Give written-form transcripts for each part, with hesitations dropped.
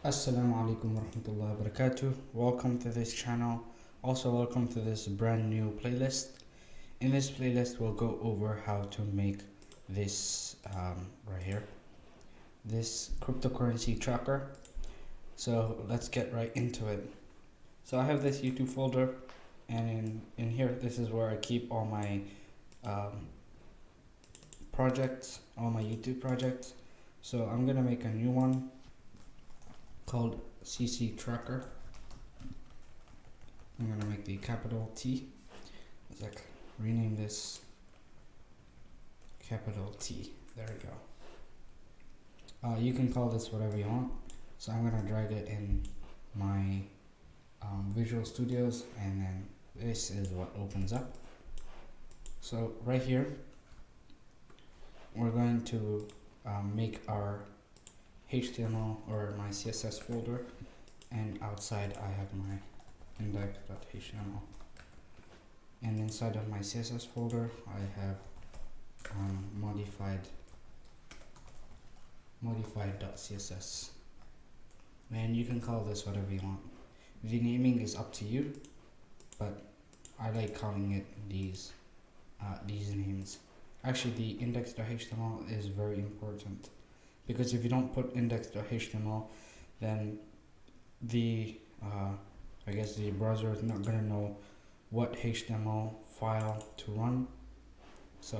Assalamu alaikum warahmatullahi wabarakatuh. Welcome to this channel. Also welcome to this brand new playlist. In this playlist we'll go over how to make this right here, this cryptocurrency tracker. So let's get right into it. So I have this YouTube folder, and in here this is where I keep all my projects, all my YouTube projects. So I'm gonna make a new one called CC Tracker. I'm gonna make the capital T. It's like rename this capital T. There we go. You can call this whatever you want. So I'm gonna drag it in my Visual Studios, and then this is what opens up. So right here, we're going to make our HTML or my CSS folder, and outside I have my index.html, and inside of my CSS folder I have modified.css, and you can call this whatever you want. The naming is up to you, but I like calling it these names. Actually, the index.html is very important, because if you don't put index.html, then the I guess the browser is not gonna know what HTML file to run, so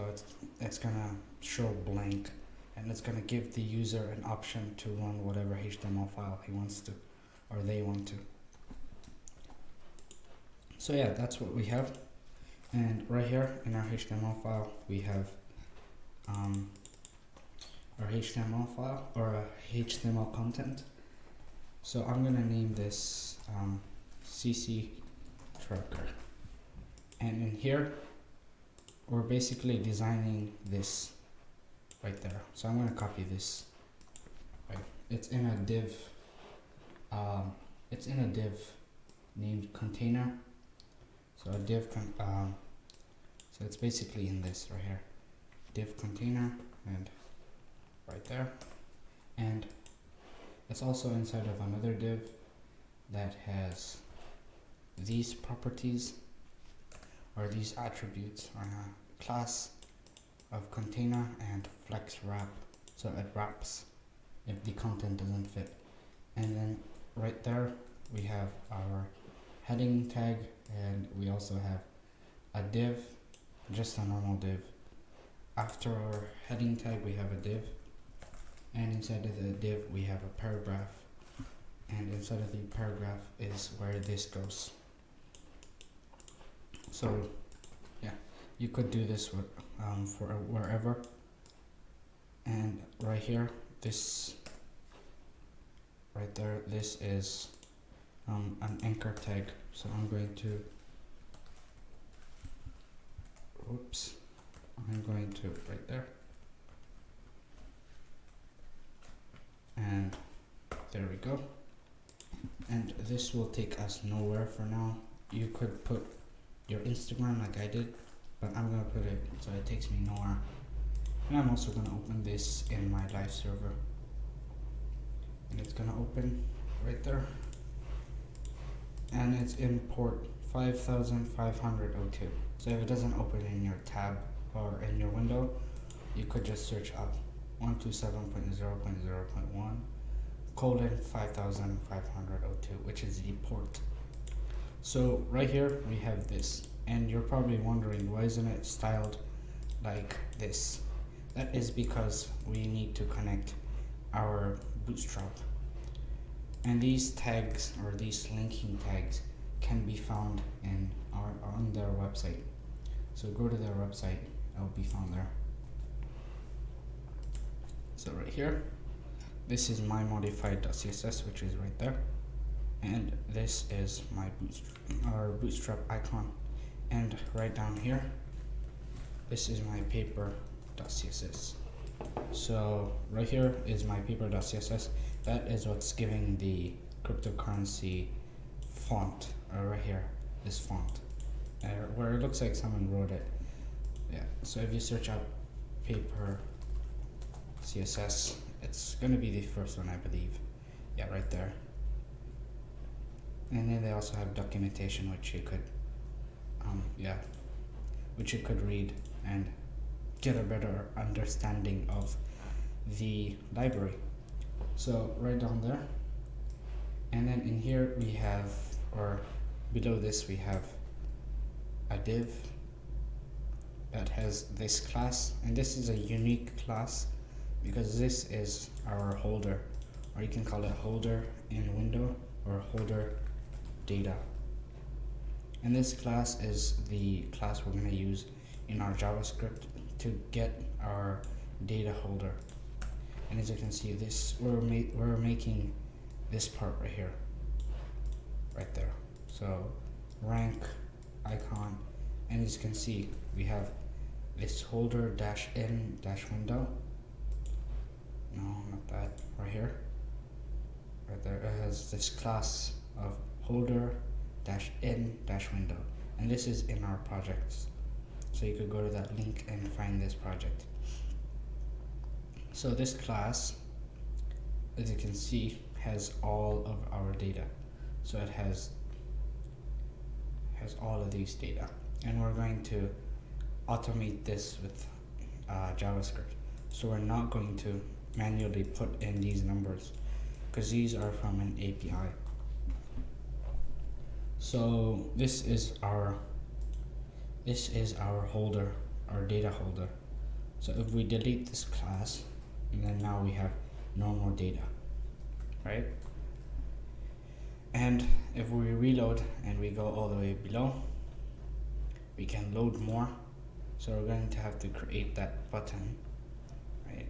it's gonna show blank, and it's gonna give the user an option to run whatever HTML file he wants to, or they want to. So yeah, that's what we have. And right here in our HTML file we have our HTML file, or HTML content. So I'm gonna name this CC Tracker, and in here we're basically designing this right there. So I'm gonna copy this. Right, it's in a div. It's in a div named container. So a div so it's basically in this right here, div container, and right there, and it's also inside of another div that has these properties, or these attributes, or a class of container and flex wrap, so it wraps if the content doesn't fit. And then right there we have our heading tag, and we also have a div, just a normal div. After our heading tag we have a div, and inside of the div we have a paragraph, and inside of the paragraph is where this goes. So yeah, you could do this with, for wherever. And right here, this right there, this is an anchor tag. So I'm going to right there, and there we go. And this will take us nowhere for now. You could put your Instagram like I did, but I'm gonna put it so it takes me nowhere. And I'm also gonna open this in my live server, and it's gonna open right there, and it's in port 5502. So if it doesn't open in your tab or in your window, you could just search up 127.0.0.1 colon 5502, which is the port. So right here we have this, and you're probably wondering, why isn't it styled like this? That is because we need to connect our bootstrap, and these tags, or these linking tags, can be found on their website. So go to their website, it will be found there. So right here, this is my modified.css, which is right there, and this is my bootstrap icon, and right down here, this is my paper.css. So right here is my paper.css. That is what's giving the cryptocurrency font, right here, this font, where it looks like someone wrote it. Yeah, so if you search up paper CSS, it's gonna be the first one, I believe. Yeah, right right there. And then they also have documentation, which you could which you could read and get a better understanding of the library. So right down there, and then in here we have, or below this we have a div that has this class, and this is a unique class because this is our holder, or you can call it holder in window or holder data. And this class is the class we're going to use in our JavaScript to get our data holder. And as you can see, this we're making this part right here, right there. So rank icon, and as you can see, we have this holder dash in dash window. No, not that. Right here, right there. It has this class of holder dash in dash window, and this is in our projects. So you could go to that link and find this project. So this class, as you can see, has all of our data. So it has all of these data, and we're going to automate this with JavaScript. So we're not going to manually put in these numbers because these are from an API. So this is our holder, our data holder. So if we delete this class, and then now we have no more data, right? And if we reload and we go all the way below, we can load more. So we're going to have to create that button, right?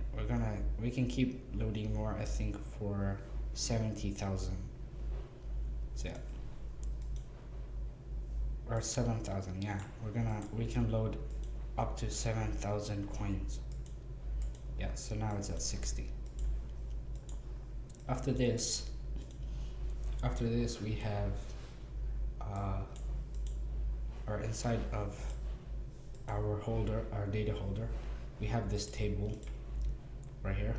We can keep loading more, I think, for 70,000. So yeah. Or 7,000, yeah. We can load up to 7,000 coins. Yeah, so now it's at 60. After this we have or inside of our holder, our data holder, we have this table right here.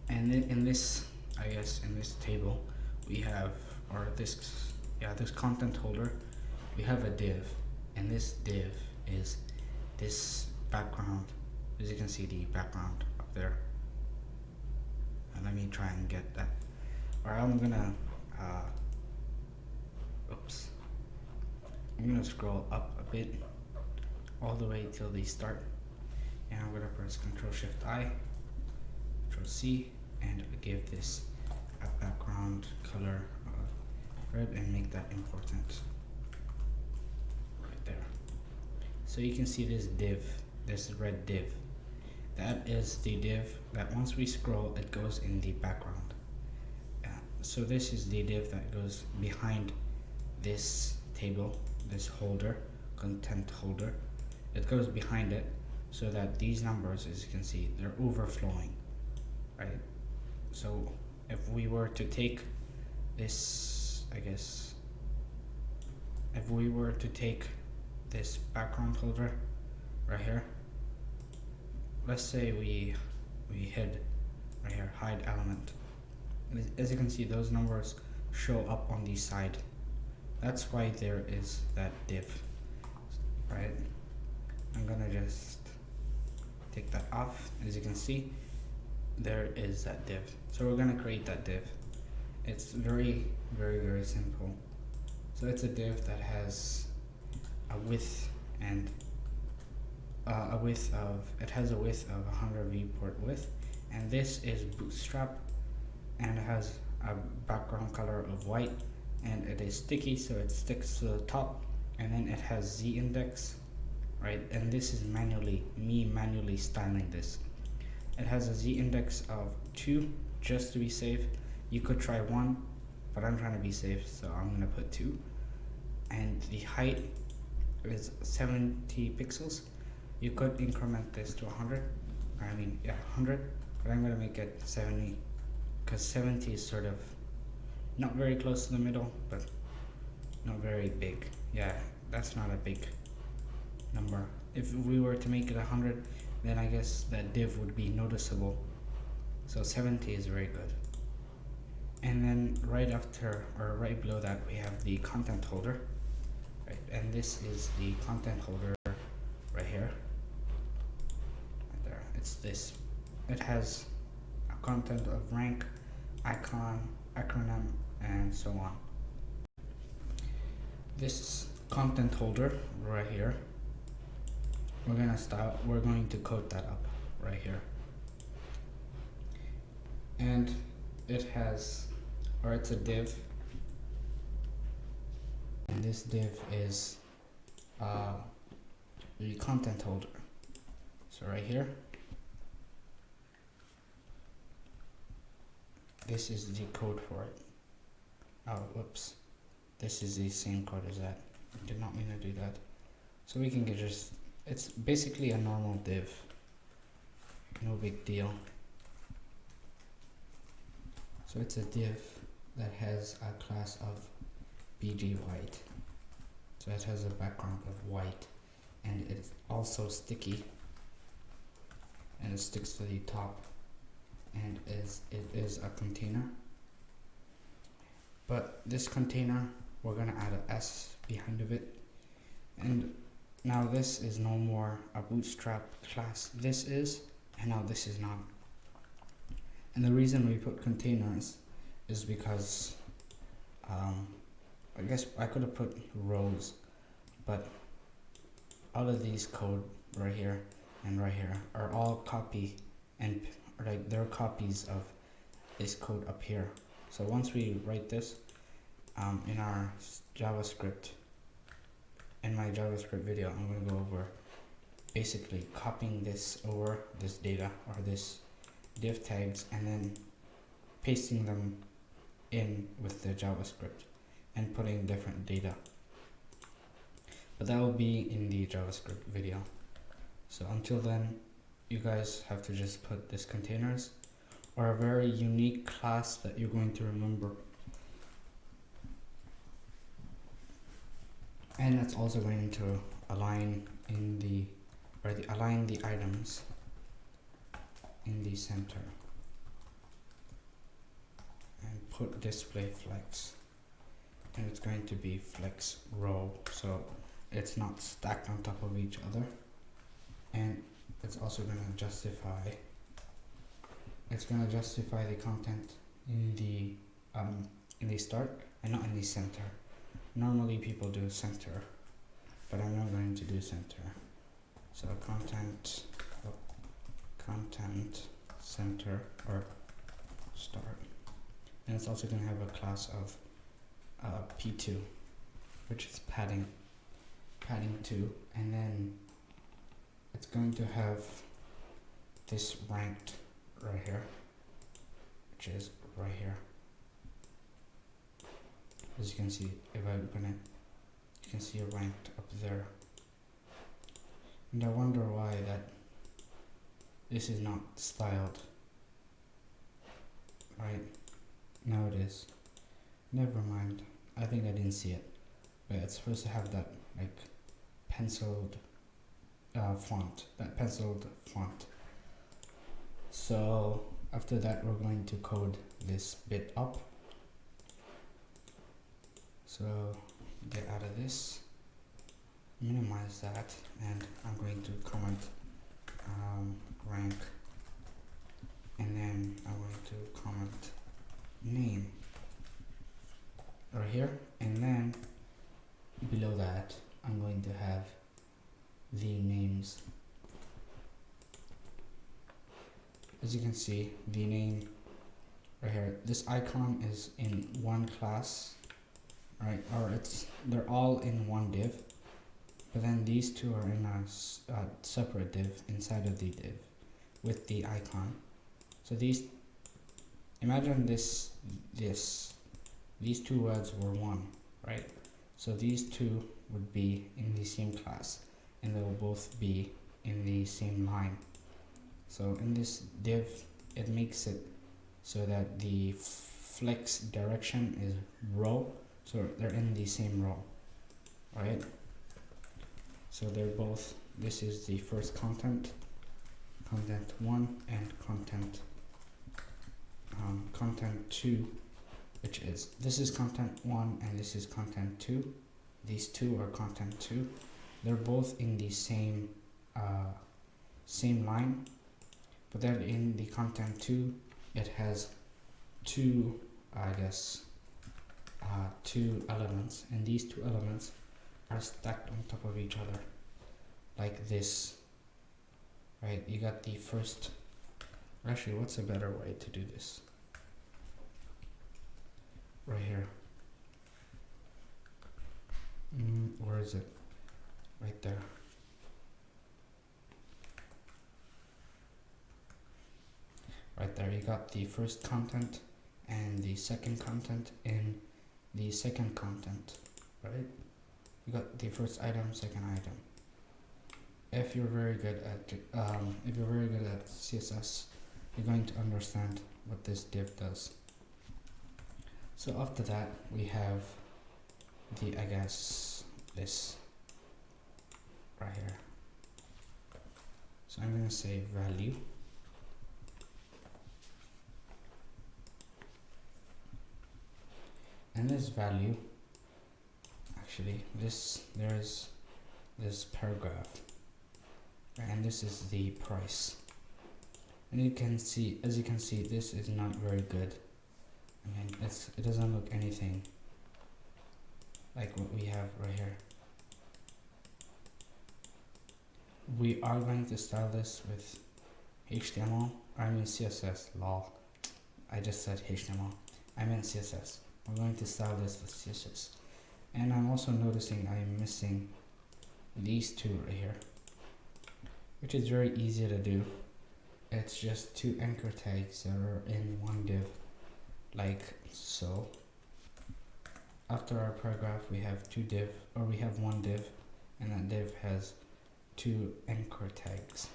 And then in this table we have, or this content holder, we have a div, and this div is this background. As you can see, the background up there. And let me try and get that. Or I'm gonna scroll up a bit all the way till they start, and I'm gonna press Ctrl+Shift+I, Ctrl+C, and give this a background color of red and make that important right there. So you can see this div, this red div. That is the div that once we scroll, it goes in the background. So this is the div that goes behind this table, this holder, content holder. It goes behind it so that these numbers, as you can see, they're overflowing, right? So if we were to take this, if we were to take this background holder right here, let's say we hid right here, hide element. As you can see, those numbers show up on the side. That's why there is that div, right? I'm gonna just take that off. As you can see, there is that div. So we're gonna create that div. It's very, very, very simple. So it's a div that has a width and it has a width of 100 viewport width, and this is bootstrap, and it has a background color of white, and it is sticky, so it sticks to the top, and then it has z index, right? And this is manually styling this. It has a z index of 2 just to be safe. You could try 1, but I'm trying to be safe, so I'm gonna put 2. And the height is 70 pixels. You could increment this to 100, 100, but I'm gonna make it 70 because 70 is sort of not very close to the middle, but not very big. Yeah, that's not a big number. If we were to make it 100, then I guess that div would be noticeable. So 70 is very good. And then right after, or right below that, we have the content holder, right? And this is the content holder right here, right there. It's this. It has a content of rank, icon, acronym, and so on. This content holder right here, we're going to code that up right here. And it has, or it's a div, and this div is the content holder. So right here, this is the code for it. Oh, whoops. This is the same code as that. I did not mean to do that. So we can it's basically a normal div. No big deal. So it's a div that has a class of bg white. So it has a background of white, and it's also sticky, and it sticks to the top, and it is a container. But this container, we're gonna add an S behind of it, and now this is no more a bootstrap class. This is, and now this is not. And the reason we put containers is because I guess I could have put rows, but all of these code right here and right here are all copy, and like they're copies of this code up here. So once we write this in our JavaScript, in my JavaScript video, I'm going to go over basically copying this over this data or this div tags, and then pasting them in with the JavaScript and putting different data. But that will be in the JavaScript video. So until then, you guys have to just put this containers, or a very unique class that you're going to remember. And that's also going to align align the items in the center, and put display flex, and it's going to be flex row, so it's not stacked on top of each other. And it's also going to justify the content in the start and not in the center. Normally people do center, but I'm not going to do center. So content center or start, and it's also going to have a class of p2, which is padding 2, and then it's going to have this ranked right here, which is right here. As you can see, if I open it, you can see a ranked up there. And I wonder why that this is not styled. Right? Now it is. Never mind. I think I didn't see it. But it's supposed to have that like penciled font. That penciled font. So after that, we're going to code this bit up. So get out of this, minimize that, and I'm going to comment rank, and then I'm going to comment name right here, and then below that I'm going to have the names. As you can see, the name right here, this icon is in one class, right? Or they're all in one div, but then these two are in a separate div inside of the div with the icon. So imagine these two words were one, right? So these two would be in the same class, and they will both be in the same line. So in this div, it makes it so that the flex direction is row, so they're in the same row, right? So they're both, this is the first content 1 and content content 2, which is, this is content 1 and this is content 2. These two are content 2. They're both in the same line, but then in the content 2 it has two, I guess, two elements, and these two elements are stacked on top of each other like this, right? You got the first, actually what's a better way to do this? Right here. Where is it? Right there. Right there, you got the first content and the second content in the second content, right? You got the first item, second item. If you're very good at CSS, you're going to understand what this div does. So after that, we have the, I guess, this right here. So I'm gonna say value. And this value, actually, there's this paragraph, and this is the price. And you can see, as you can see, this is not very good. I mean, it doesn't look anything like what we have right here. We are going to style this with HTML. I mean CSS, lol. I just said HTML. I meant CSS. We're going to style this with CSS. And I'm also noticing I'm missing these two right here, which is very easy to do. It's just two anchor tags that are in one div, like so. After our paragraph, we have we have one div, and that div has two anchor tags.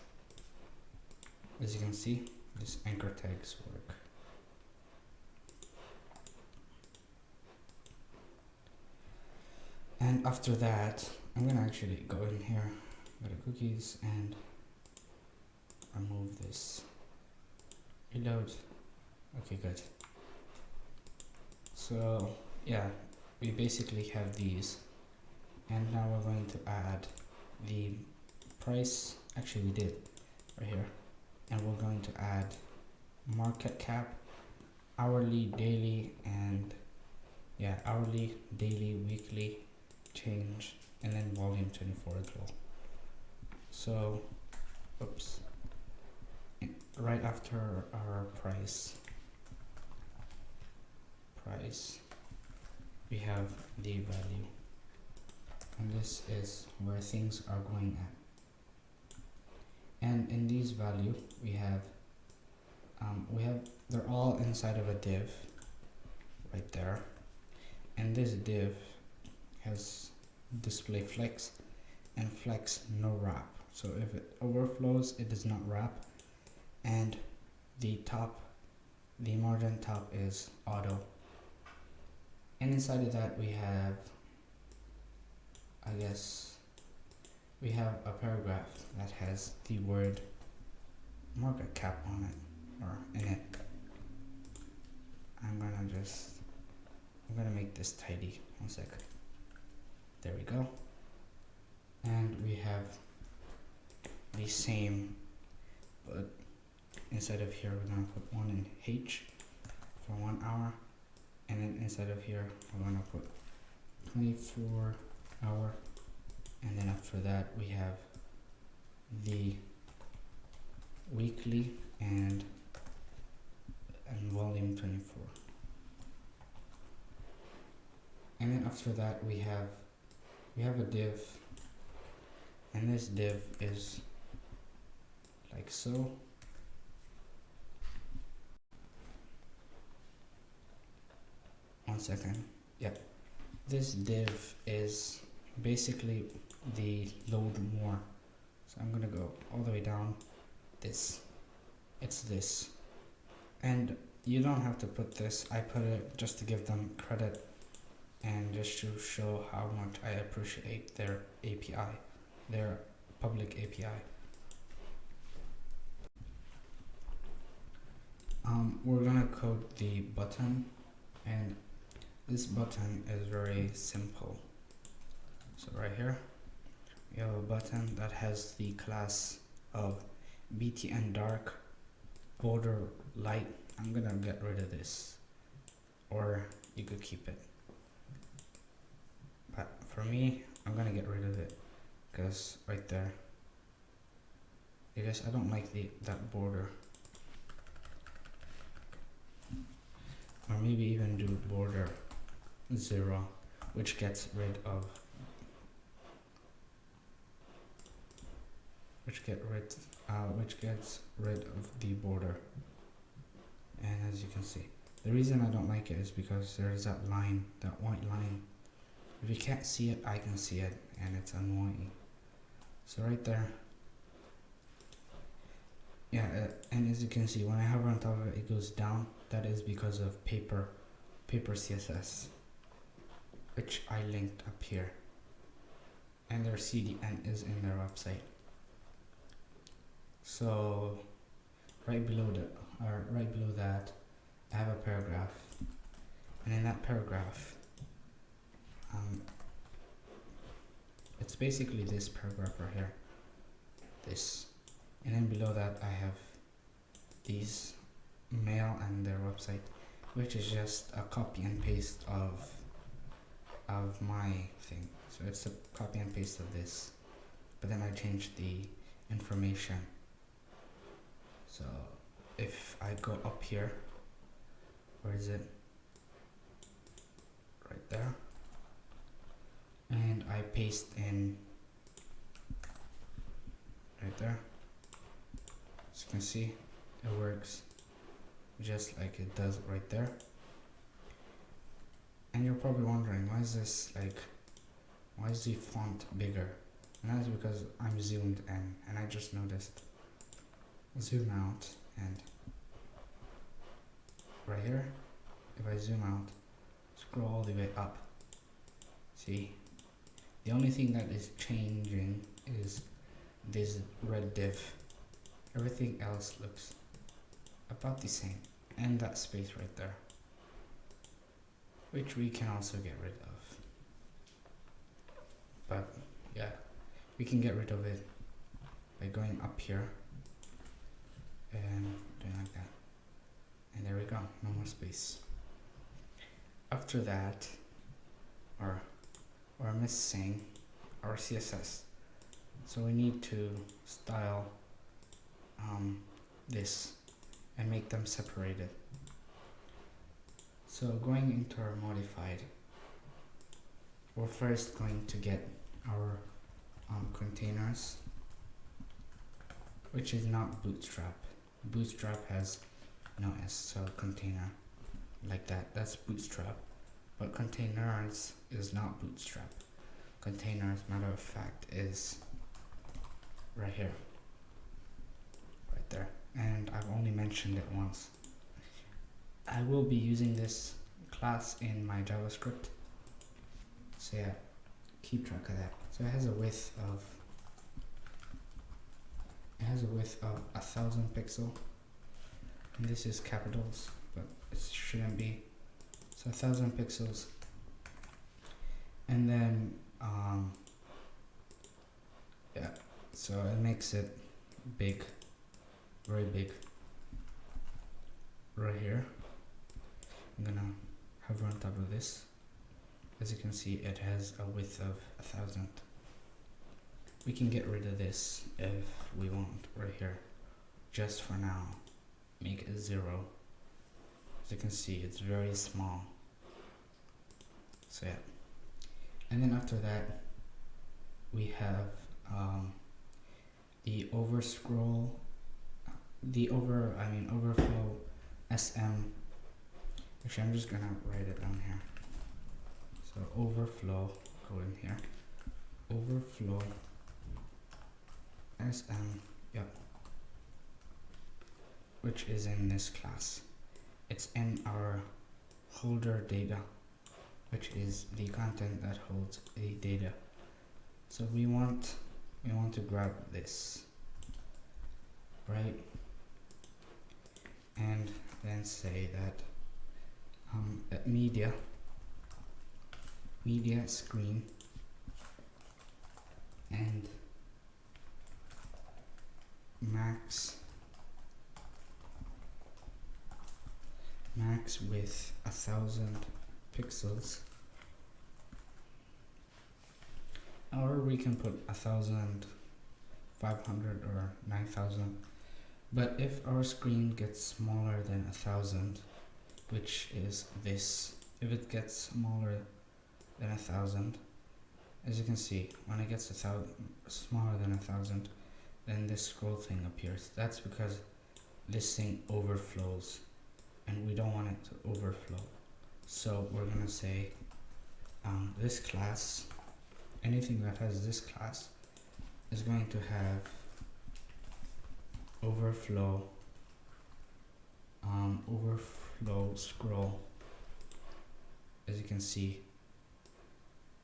As you can see, these anchor tags work. And after that, I'm gonna actually go in here, go to cookies, and remove this. Reload. Okay, good. So yeah, we basically have these, and now we're going to add the price. Actually, we did right here, and we're going to add market cap, hourly, daily, and yeah, hourly, daily, weekly, change, and then volume 24 as well. So, oops, right after our price, we have the value, and this is where things are going at. And in these value, we have they're all inside of a div right there, and this div has display flex and flex no wrap. So if it overflows, it does not wrap, and the margin top is auto. And inside of that, we have, I guess, we have a paragraph that has the word market cap on it, or in it. I'm gonna make this tidy. One sec. There we go. And we have the same, but inside of here we're gonna put one in H for 1 hour, and then inside of here we're gonna put 24 hour, and then after that we have the weekly and volume 24. And then after that we have a div, and this div is like so. One second. Yep. This div is basically the load more. So I'm gonna go all the way down. It's this. And you don't have to put this. I put it just to give them credit and just to show how much I appreciate their API, their public API. we're gonna code the button, and this button is very simple. So right here we have a button that has the class of btn dark, border light. I'm gonna get rid of this, or you could keep it, but for me I'm gonna get rid of it because right there, because I don't like that border. Or maybe even do border 0, which gets rid of which gets rid of the border. And as you can see, the reason I don't like it is because there's that line, that white line. If you can't see it, I can see it, and it's annoying. So right there, yeah, and as you can see, when I hover on top of it, it goes down. That is because of paper CSS, which I linked up here, and their CDN is in their website. So right below that, I have a paragraph, and in that paragraph, it's basically this paragraph right here, this, and then below that I have these mail and their website, which is just a copy and paste of my thing. So it's a copy and paste of this, but then I changed the information. So if I go up here, where is it? Right there. And I paste in right there. As you can see, it works just like it does right there. And you're probably wondering, why is the font bigger? And that's because I'm zoomed in, and I just noticed. Zoom out, and right here, if I zoom out, scroll all the way up, see, the only thing that is changing is this red div. Everything else looks about the same, and that space right there, which we can also get rid of. But yeah, we can get rid of it by going up here and doing like that, and there we go, no more space. After that, we're missing our CSS, so we need to style this and make them separated. So going into our modified, we're first going to get our containers, which is not bootstrap. Bootstrap has no S, so container like that, that's bootstrap. But containers is not bootstrap. Containers, matter of fact, is right here, right there, and I've only mentioned it once. I will be using this class in my JavaScript, so yeah, keep track of that. So it has a width of 1000 pixels, and this is capitals, but it shouldn't be. So 1000 pixels, and then yeah, so it makes it big, very big. Right here, I'm gonna hover on top of this. As you can see, it has a width of 1000. We can get rid of this if we want right here. Just for now, make it 0. As you can see, it's very small. So yeah, and then after that, we have the overflow SM. Actually, I'm just gonna write it down here. So overflow, go in here, overflow SM, yep, which is in this class. It's in our holder data, which is the content that holds the data. So we want to grab this, right? And then say that media screen and max with 1,000 pixels, or we can put 1,500 or 9,000. But if our screen gets smaller than 1,000, which is this, if it gets smaller than 1,000, as you can see, when it gets smaller than 1,000, then this scroll thing appears. That's because this thing overflows, and we don't want it to overflow. So we're gonna say this class, anything that has this class, is going to have overflow scroll. As you can see,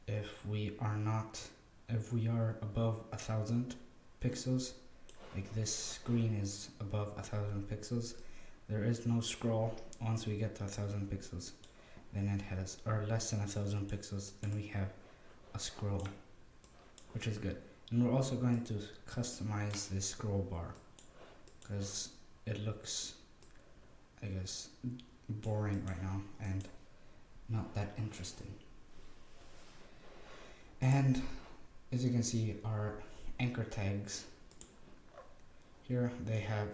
if we are above 1,000 pixels, like this screen is above 1,000 pixels, there is no scroll. Once we get to 1,000 pixels, then it has, or less than 1,000 pixels, then we have a scroll, which is good. And we're also going to customize this scroll bar, because it looks, I guess, boring right now and not that interesting. And as you can see, our anchor tags here, they have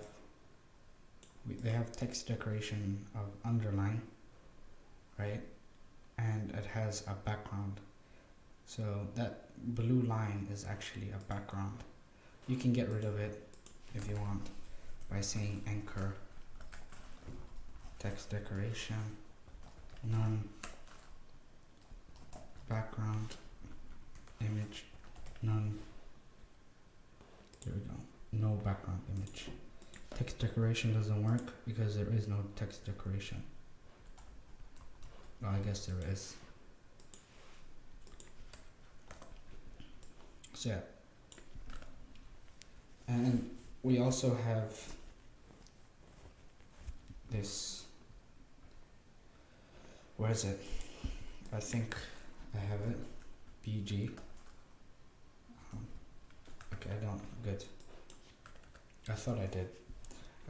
text decoration of underline, right? And it has a background. So that blue line is actually a background. You can get rid of it if you want by saying anchor text decoration none background image none. There we go. No background image. Text decoration doesn't work because there is no text decoration. Well, I guess there is. So yeah. And we also have this, where is it? I think I have it. BG. Okay, I don't. Good. I thought I did.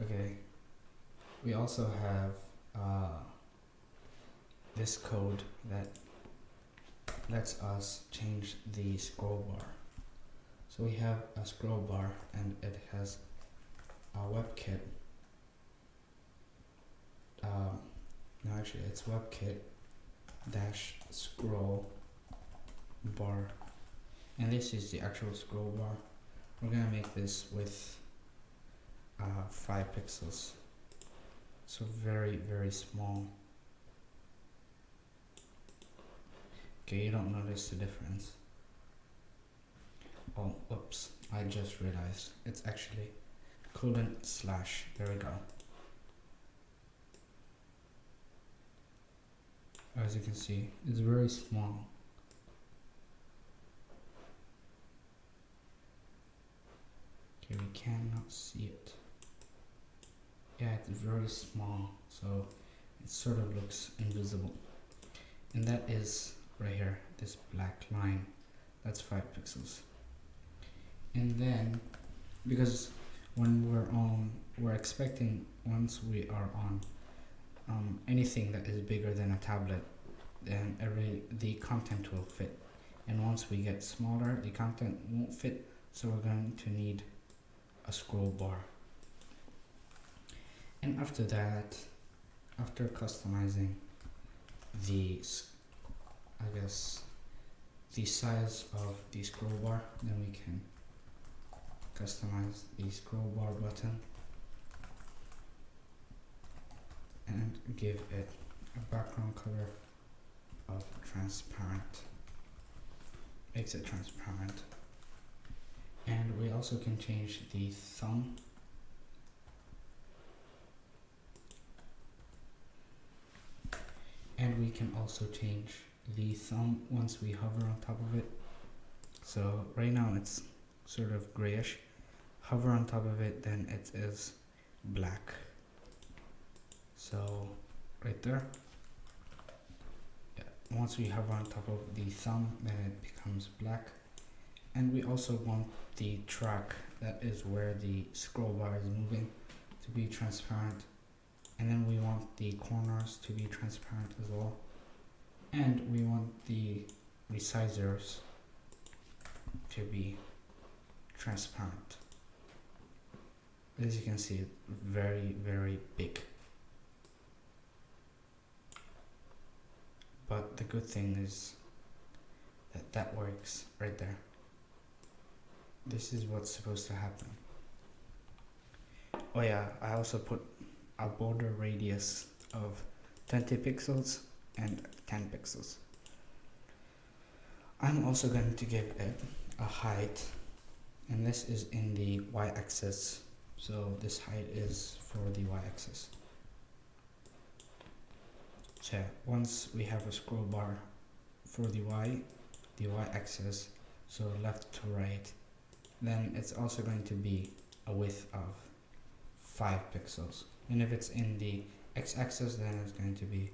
Okay. We also have this code that lets us change the scroll bar. So we have a scroll bar and it has a WebKit. No, actually it's WebKit dash scroll bar, and this is the actual scroll bar. We're gonna make this with 5 pixels, so very, very small. Okay, you don't notice the difference. Oh, oops, I just realized it's actually :/. There we go. As you can see, it's very small. Okay, we cannot see it. Yeah, it's very small, so it sort of looks invisible. And that is right here, this black line, that's 5 pixels. And then, because when we're expecting, once we are on anything that is bigger than a tablet, then the content will fit. And once we get smaller, the content won't fit, so we're going to need a scroll bar. And after that, after customizing the size of the scroll bar, then we can customize the scroll bar button and give it a background color of transparent. Makes it transparent. And we also can change the thumb. And we can also change the thumb once we hover on top of it. So right now it's sort of grayish. Hover on top of it, then it is black. So right there. Yeah. Once we hover on top of the thumb, then it becomes black. And we also want the track, that is where the scroll bar is moving, to be transparent. And then we want the corners to be transparent as well. And we want the resizers to be transparent. As you can see, it's very, very big. But the good thing is that that works right there. This is what's supposed to happen. Oh yeah, I also put a border radius of 20 pixels and 10 pixels. I'm also going to give it a height, and this is in the y-axis. So this height is for the y-axis. So once we have a scroll bar for the y-axis, so left to right, then it's also going to be a width of 5 pixels. And if it's in the x-axis, then it's going to be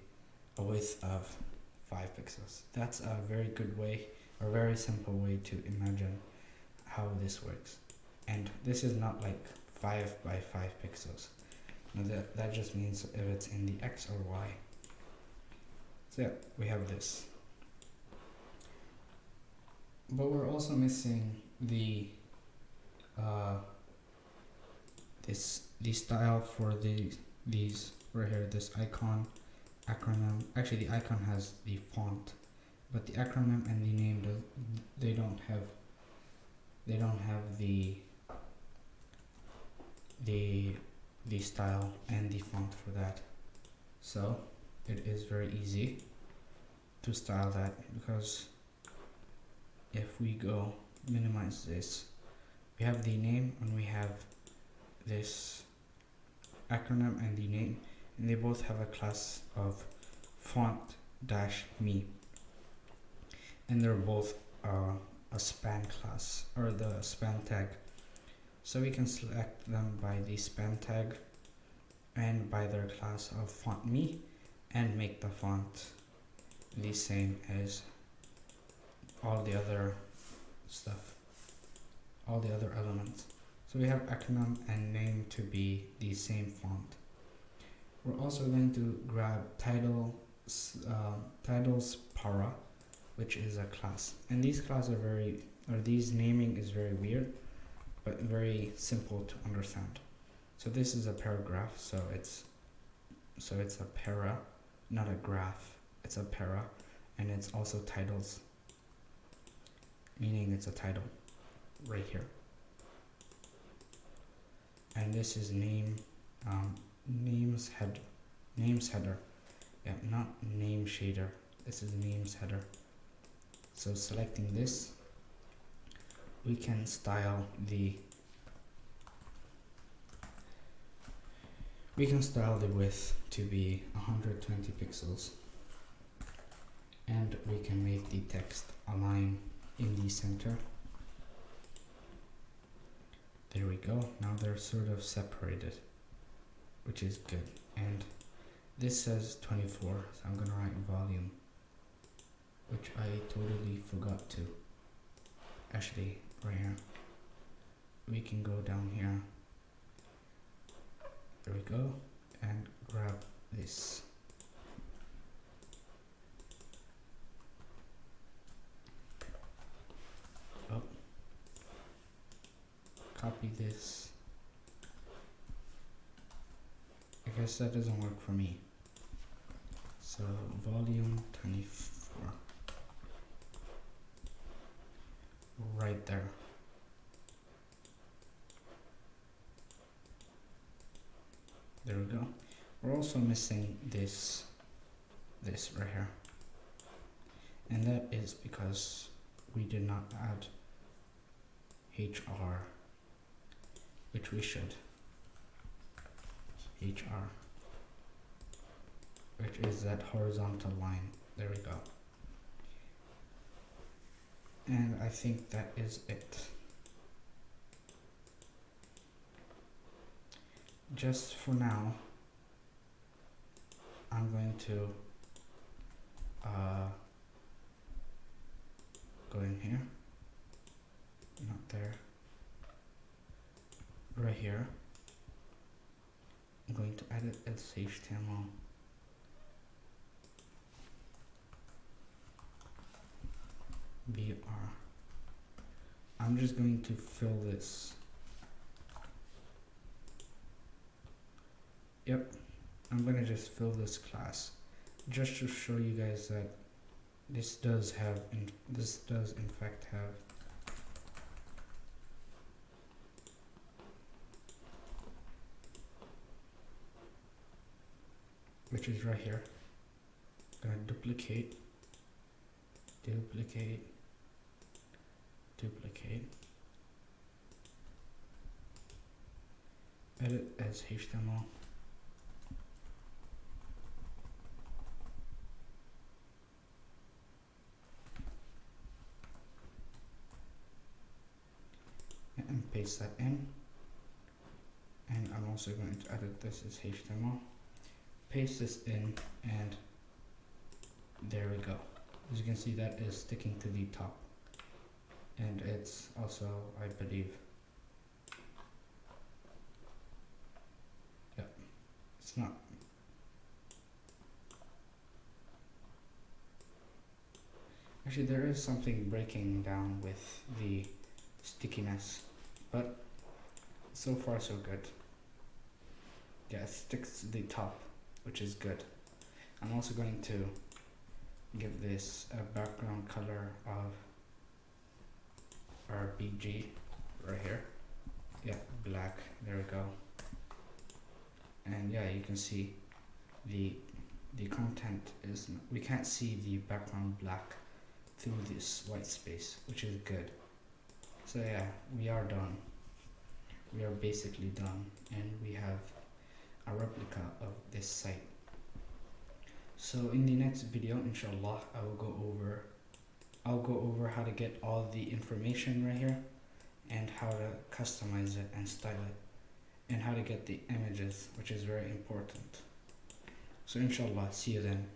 a width of 5 pixels. That's a very good way, or very simple way to imagine how this works. And this is not like 5 by 5 pixels. Now that just means if it's in the x or y. So yeah, we have this. But we're also missing the the style for these right here, this icon, acronym. Actually the icon has the font, but the acronym and the name they don't have the style and the font for that. So it is very easy to style that, because if we go minimize this, we have the name and we have this acronym and the name, and they both have a class of font-me, and they're both a span class, or the span tag. So we can select them by the span tag and by their class of font-me, and make the font the same as all the other stuff, all the other elements. So we have acronym and name to be the same font. We're also going to grab titles para, which is a class. And these classes are these naming is very weird, but very simple to understand. So this is a paragraph, so it's a para, not a graph. It's a para, and it's also titles, meaning it's a title right here. And this is names header. Yeah, not name shader. This is names header. So selecting this, we can style the width to be 120 pixels, and we can make the text align in the center. There we go. Now they're sort of separated, which is good. And this says 24, so I'm gonna write volume, which I totally forgot to. Actually, right here, we can go down here. There we go, and grab this. Oh. Copy this. I guess that doesn't work for me. So volume 24. Right there. There we go. We're also missing this right here. And that is because we did not add HR, which we should. HR, which is that horizontal line. There we go. And I think that is it. Just for now, I'm going to go in here, not there, right here. I'm going to edit as HTML. BR. I'm just going to fill this. Yep, I'm gonna just fill this class just to show you guys that this does in fact have which is right here. Gonna duplicate, duplicate, edit as HTML. And paste that in. And I'm also going to edit this as HTML. Paste this in, and there we go. As you can see, that is sticking to the top. And it's also, I believe, yep, it's not. Actually, there is something breaking down with the stickiness, but so far so good. Yeah, it sticks to the top, which is good. I'm also going to give this a background color of RBG right here. Yeah, black, there we go. And yeah, you can see the content is, we can't see the background black through this white space, which is good. So yeah, we are done. We are basically done, and we have a replica of this site. So in the next video, inshallah, I'll go over how to get all the information right here, and how to customize it and style it, and how to get the images, which is very important. So inshallah, see you then.